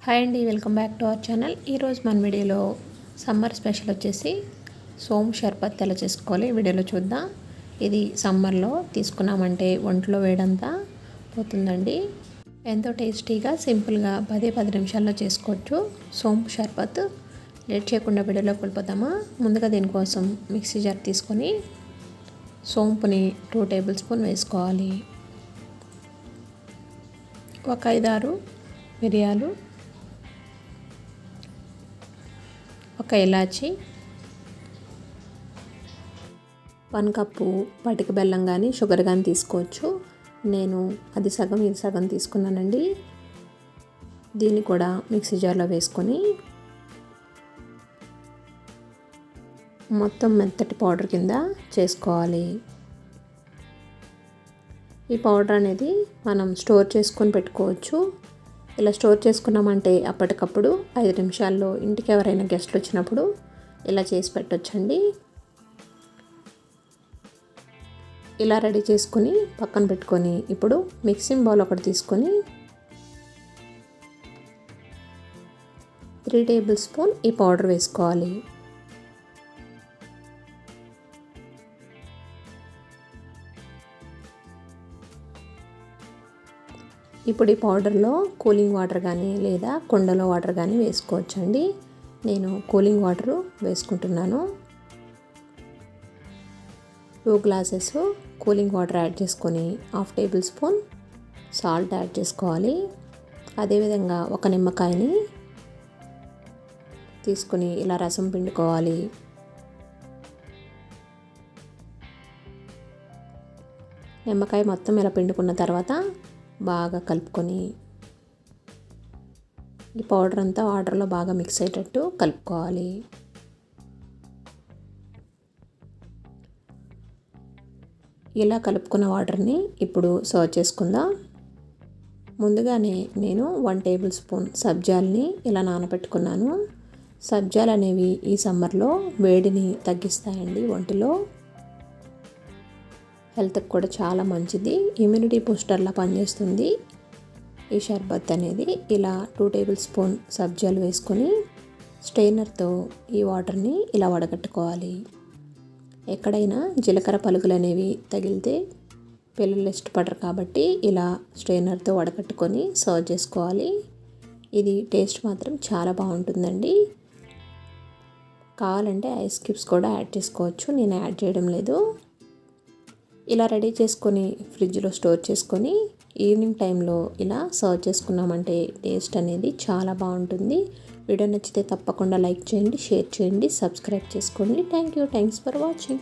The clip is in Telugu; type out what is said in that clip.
హాయ్ అండి, welcome back to our channel. ఈరోజు మన వీడియోలో సమ్మర్ స్పెషల్ వచ్చేసి సోమ్ షర్బత్ ఎలా చేసుకోవాలి వీడియోలో చూద్దాం. ఇది సమ్మర్లో తీసుకున్నామంటే ఒంట్లో వేడంతా పోతుందండి. ఎంతో టేస్టీగా సింపుల్గా 10 నిమిషాల్లో చేసుకోవచ్చు సోమ్ షర్బత్. లేట్ చేయకుండా వీడియోలోకి వెళ్ళిపోతామా. ముందుగా దీనికోసం మిక్సీ జార్ తీసుకొని సోంపుని 2 టేబుల్ స్పూన్ వేసుకోవాలి. ఒక 5-6 మిరియాలు, ఒక ఇలాచి, 1 కప్పు పటిక బెల్లం కానీ షుగర్ కానీ తీసుకోవచ్చు. నేను అది సగం ఇది సగం తీసుకున్నానండి. దీన్ని కూడా మిక్సీ జార్లో వేసుకొని మొత్తం మెత్తటి పౌడర్ కింద చేసుకోవాలి. ఈ పౌడర్ అనేది మనం స్టోర్ చేసుకొని పెట్టుకోవచ్చు. ఇలా స్టోర్ చేసుకున్నామంటే అప్పటికప్పుడు 5 నిమిషాల్లో ఇంటికి ఎవరైనా గెస్ట్లు వచ్చినప్పుడు ఇలా చేసి పెట్టొచ్చండి. ఇలా రెడీ చేసుకొని పక్కన పెట్టుకొని ఇప్పుడు మిక్సింగ్ బౌల్ ఒకటి తీసుకొని 3 టేబుల్ స్పూన్ ఈ పౌడర్ వేసుకోవాలి. ఇప్పుడు ఈ పౌడర్లో కూలింగ్ వాటర్ కానీ లేదా కుండలో వాటర్ కానీ వేసుకోవచ్చండి. నేను కూలింగ్ వాటర్ వేసుకుంటున్నాను. 2 గ్లాసెస్ కూలింగ్ వాటర్ యాడ్ చేసుకొని 1/2 టేబుల్ స్పూన్ సాల్ట్ యాడ్ చేసుకోవాలి. అదేవిధంగా ఒక నిమ్మకాయని తీసుకొని ఇలా రసం పిండుకోవాలి. నిమ్మకాయ మొత్తం ఇలా పిండుకున్న తర్వాత బాగా కలుపుకొని ఈ పౌడర్ అంతా వాటర్లో బాగా మిక్స్ అయ్యేటట్టు కలుపుకోవాలి. ఇలా కలుపుకున్న వాటర్ని ఇప్పుడు సర్వ్ చేసుకుందాం. ముందుగానే నేను 1 టేబుల్ స్పూన్ సబ్జాల్ని ఇలా నానబెట్టుకున్నాను. సబ్జాలు అనేవి ఈ సమ్మర్లో వేడిని తగ్గిస్తాయండి. ఒంటిలో హెల్త్కి కూడా చాలా మంచిది. ఇమ్యూనిటీ బూస్టర్లా పనిచేస్తుంది ఈ షర్బత్ అనేది. ఇలా 2 టేబుల్ స్పూన్ సబ్జాలు వేసుకొని స్ట్రెయినర్తో ఈ వాటర్ని ఇలా వడగట్టుకోవాలి. ఎక్కడైనా జీలకర్ర పలుకులు అనేవి తగిలితే పిల్లలు ఇష్టపడరు కాబట్టి ఇలా స్ట్రెయినర్తో వడగట్టుకొని సర్వ్ చేసుకోవాలి. ఇది టేస్ట్ మాత్రం చాలా బాగుంటుందండి. కావాలంటే ఐస్ క్యూబ్స్ కూడా యాడ్ చేసుకోవచ్చు. నేను యాడ్ చేయడం లేదు. ఇలా రెడీ చేసుకొని ఫ్రిడ్జ్లో స్టోర్ చేసుకొని ఈవినింగ్ టైంలో ఇలా సర్వ్ చేసుకున్నామంటే టేస్ట్ అనేది చాలా బాగుంటుంది. వీడియో నచ్చితే తప్పకుండా లైక్ చేయండి, షేర్ చేయండి, సబ్స్క్రైబ్ చేసుకోండి. Thanks for watching.